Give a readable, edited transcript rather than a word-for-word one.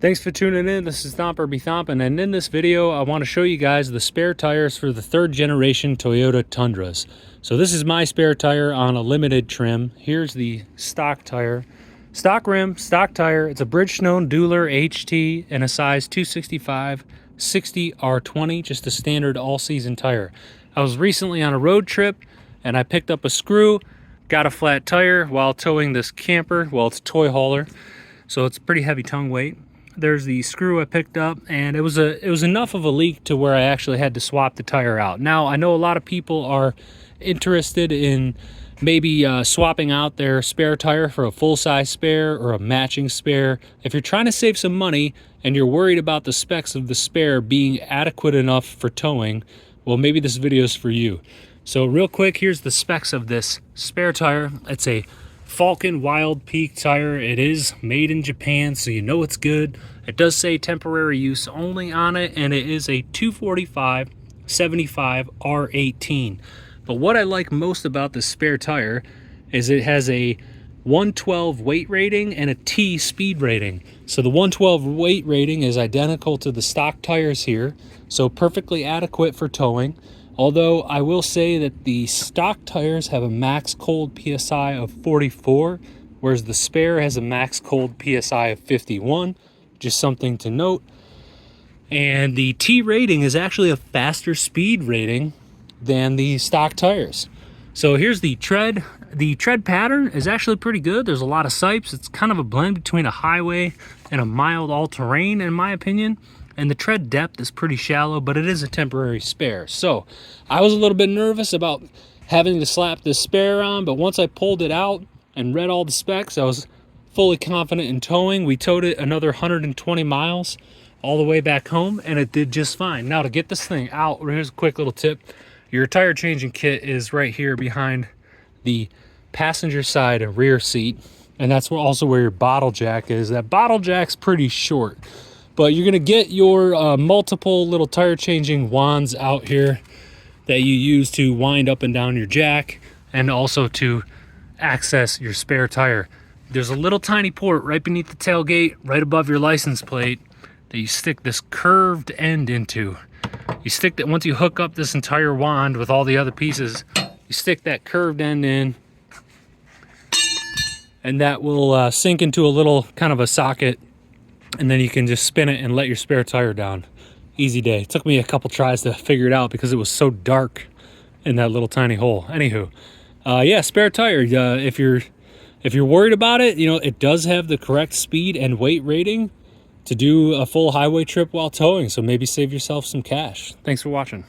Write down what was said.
Thanks for tuning in. This is Thomper Be Thompin', and in this video I want to show you guys the spare tires for the third generation Toyota Tundras. So this is my spare tire on a limited trim. Here's the stock tire. Stock rim, stock tire. It's a Bridgestone Dueler HT in a size 265/60 R20, just a standard all-season tire. I was recently on a road trip and I picked up a screw, got a flat tire while towing this camper. Well, it's a toy hauler, so it's pretty heavy tongue weight. There's the screw I picked up, and it was enough of a leak to where I actually had to swap the tire out. Now, I know a lot of people are interested in maybe swapping out their spare tire for a full-size spare or a matching spare. If you're trying to save some money and you're worried about the specs of the spare being adequate enough for towing, well, maybe this video is for you. So real quick, here's the specs of this spare tire. It's a Falken Wildpeak tire. It is made in Japan, so you know it's good. It does say temporary use only on it, and it is a 245/75 R18. But what I like most about this spare tire is it has a 112 weight rating and a T speed rating. So the 112 weight rating is identical to the stock tires here, so perfectly adequate for towing. Although I will say that the stock tires have a max cold PSI of 44, whereas the spare has a max cold PSI of 51, just something to note. And the T rating is actually a faster speed rating than the stock tires. So here's the tread. The tread pattern is actually pretty good. There's a lot of sipes. It's kind of a blend between a highway and a mild all-terrain, in my opinion. And the tread depth is pretty shallow, but it is a temporary spare. So I was a little bit nervous about having to slap this spare on, but once I pulled it out and read all the specs, I was fully confident in towing. We towed it another 120 miles all the way back home, and it did just fine. Now, to get this thing out, here's a quick little tip. Your tire changing kit is right here behind the passenger side and rear seat, and that's also where your bottle jack is. That bottle jack's pretty short, but you're gonna get your multiple little tire changing wands out here that you use to wind up and down your jack and also to access your spare tire. There's a little tiny port right beneath the tailgate, right above your license plate, that you stick this curved end into. You stick that, once you hook up this entire wand with all the other pieces, you stick that curved end in, and that will sink into a little kind of a socket, and then you can just spin it and let your spare tire down. Easy day. It took me a couple tries to figure it out because it was so dark in that little tiny hole. Anywho, yeah, spare tire. If you're worried about it, you know, it does have the correct speed and weight rating to do a full highway trip while towing, so maybe save yourself some cash. Thanks for watching.